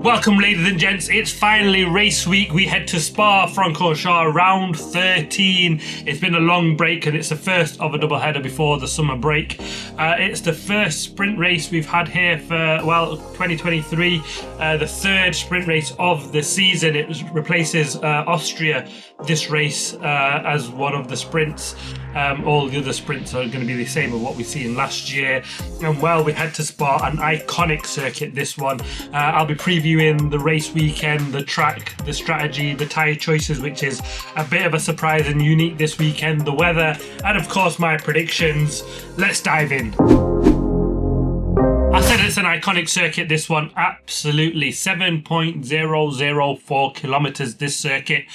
Welcome, ladies and gents. It's finally race week. We head to Spa-Francorchamps round 13. It's been a long break and it's the first of a double header before the summer break. It's the first sprint race we've had here for, 2023. The third sprint race of the season. It replaces Austria, this race, as one of the sprints. All the other sprints are going to be the same as what we've seen last year. And we head to Spa, an iconic circuit, this one. I'll be previewing the race weekend, the track, the strategy, the tyre choices, which is a bit of a surprise and unique this weekend, the weather, and of course my predictions. Let's dive in. I said it's an iconic circuit, this one. Absolutely. 7.004 kilometers, this circuit.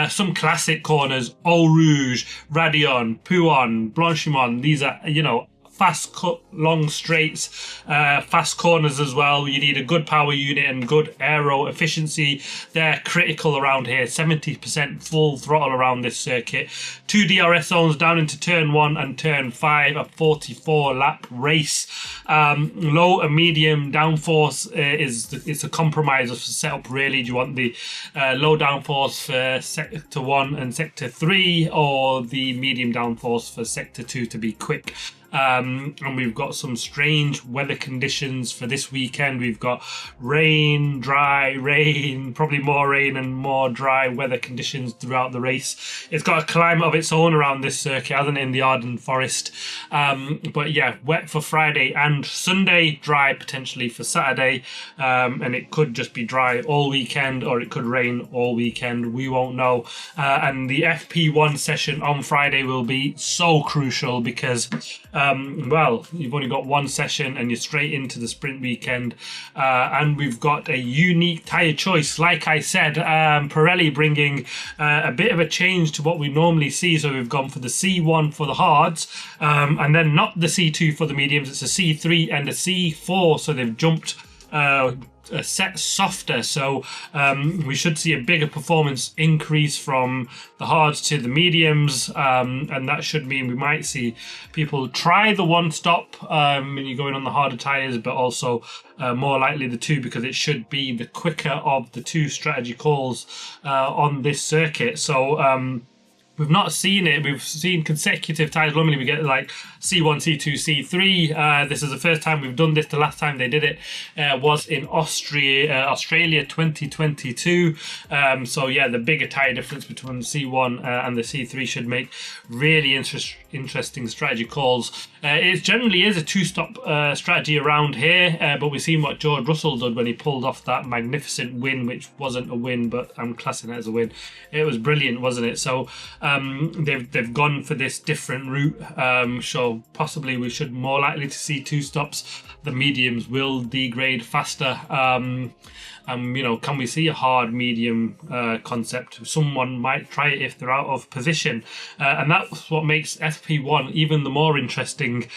Some classic corners: Eau Rouge, Radion, Pouon, Blanchimont. These are, fast cut, long straights, fast corners as well. You need a good power unit and good aero efficiency. They're critical around here. 70% full throttle around this circuit. 2 DRS zones down into turn 1 and turn 5, a 44 lap race. Low and medium downforce it's a compromise of setup, really. Do you want the low downforce for sector 1 and sector 3, or the medium downforce for sector 2 to be quick? And we've got some strange weather conditions for this weekend. We've got rain, dry, rain, probably more rain and more dry weather conditions throughout the race. It's got a climate of its own around this circuit, hasn't it, in the Ardennes Forest. But yeah, wet for Friday and Sunday, dry potentially for Saturday. And it could just be dry all weekend, or it could rain all weekend. We won't know. And the FP1 session on Friday will be so crucial because you've only got one session and you're straight into the sprint weekend, and we've got a unique tyre choice. Like I said, Pirelli bringing a bit of a change to what we normally see. So we've gone for the C1 for the hards, and then not the C2 for the mediums. It's a C3 and a C4, so they've jumped a set softer, so we should see a bigger performance increase from the hards to the mediums, and that should mean we might see people try the one stop when you're going on the harder tyres, but also more likely the two, because it should be the quicker of the two strategy calls on this circuit. So we've not seen it. We've seen consecutive tyres. Normally we get like C1, C2, C3. This is the first time we've done this. The last time they did it was in Australia 2022. So yeah, the bigger tyre difference between the C1 and the C3 should make really interesting strategy calls. It generally is a two-stop strategy around here, but we've seen what George Russell did when he pulled off that magnificent win, which wasn't a win, but I'm classing it as a win. It was brilliant, wasn't it? So they've gone for this different route, so possibly we should more likely to see two stops. The mediums will degrade faster. Can we see a hard medium concept? Someone might try it if they're out of position, and that's what makes FP1 even the more interesting,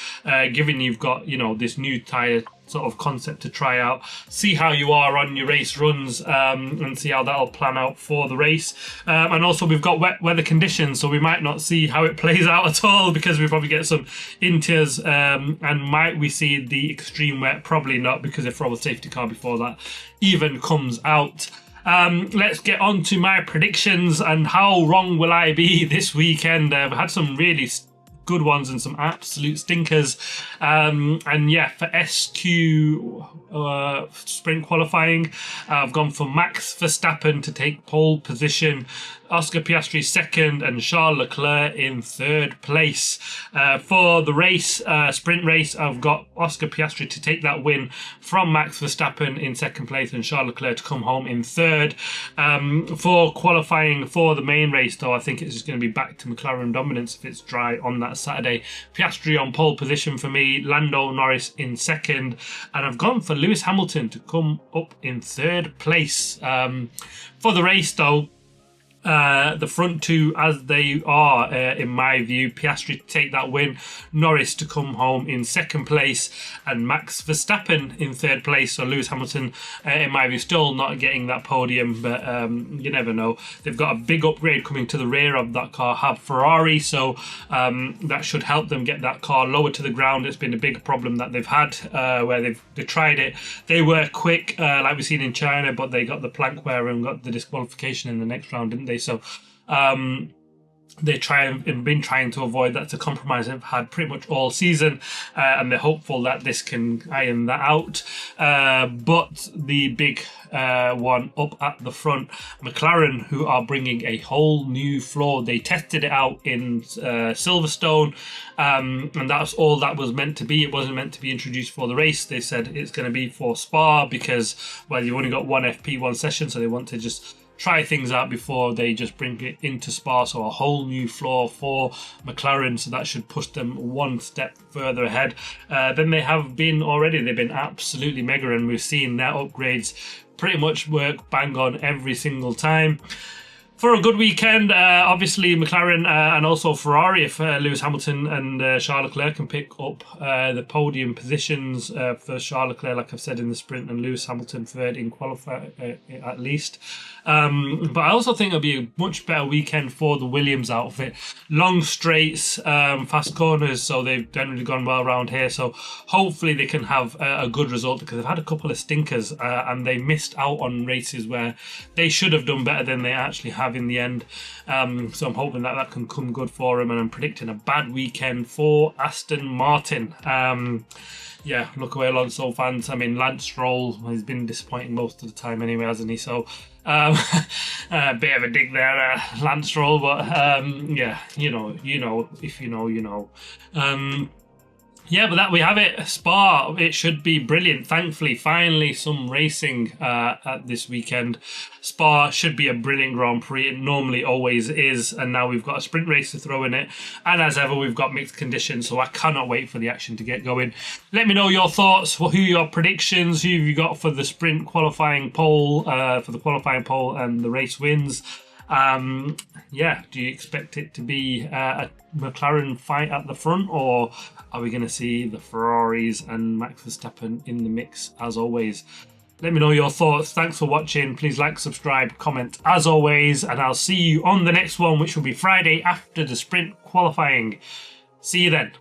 given you've got this new tyre sort of concept to try out, see how you are on your race runs, and see how that'll plan out for the race. And also we've got wet weather conditions, so we might not see how it plays out at all, because we probably get some intiers, and might we see the extreme wet? Probably not, because they throw a safety car before that even comes out. Let's get on to my predictions and how wrong will I be this weekend. I've had some really good ones and some absolute stinkers, and yeah, for SQ sprint qualifying, I've gone for Max Verstappen to take pole position, Oscar Piastri second, and Charles Leclerc in third place. For the race, sprint race, I've got Oscar Piastri to take that win from Max Verstappen in second place, and Charles Leclerc to come home in third. For qualifying for the main race, though, I think it's just going to be back to McLaren dominance if it's dry on that Saturday. Piastri on pole position for me, Lando Norris in second, and I've gone for Lewis Hamilton to come up in third place. For the race, though, the front two as they are, in my view. Piastri to take that win, Norris to come home in second place, and Max Verstappen in third place. So Lewis Hamilton, in my view, still not getting that podium, but you never know. They've got a big upgrade coming to the rear of that car, have Ferrari, so that should help them get that car lower to the ground. It's been a big problem that they've had, where they tried it. They were quick, like we've seen in China, but they got the plank wear and got the disqualification in the next round, didn't they? So they been trying to avoid that. It's a compromise they've had pretty much all season, and they're hopeful that this can iron that out. But the big one up at the front, McLaren, who are bringing a whole new floor. They tested it out in Silverstone, and that's all that was meant to be. It wasn't meant to be introduced for the race. They said it's going to be for Spa because, well, you've only got one FP1 session, so they want to just try things out before they just bring it into Spa. So a whole new floor for McLaren, so that should push them one step further ahead than they have been already. They've been absolutely mega, and we've seen their upgrades pretty much work bang on every single time. For a good weekend, obviously McLaren and also Ferrari, if Lewis Hamilton and Charles Leclerc can pick up the podium positions for Charles Leclerc, like I've said, in the sprint, and Lewis Hamilton third in qualifying at least. But I also think it'll be a much better weekend for the Williams outfit. Long straights, fast corners, so they've generally gone well around here. So hopefully they can have a good result, because they've had a couple of stinkers and they missed out on races where they should have done better than they actually have in the end. So I'm hoping that can come good for them, and I'm predicting a bad weekend for Aston Martin. Yeah, look away, Alonso fans. I mean, Lance Stroll has been disappointing most of the time anyway, hasn't he? So a bit of a dig there, Lance Stroll, but yeah, you know, if you know, you know. Yeah, but that we have it. Spa, it should be brilliant. Thankfully, finally some racing at this weekend. Spa should be a brilliant Grand Prix. It normally always is, and now we've got a sprint race to throw in it. And as ever, we've got mixed conditions, so I cannot wait for the action to get going. Let me know your thoughts. Who are your predictions? Who have you got for the sprint qualifying pole, for the qualifying pole and the race wins? Yeah, do you expect it to be a McLaren fight at the front, or are we going to see the Ferraris and Max Verstappen in the mix as always? Let me know your thoughts. Thanks for watching. Please like, subscribe, comment as always, and I'll see you on the next one, which will be Friday after the sprint qualifying. See you then.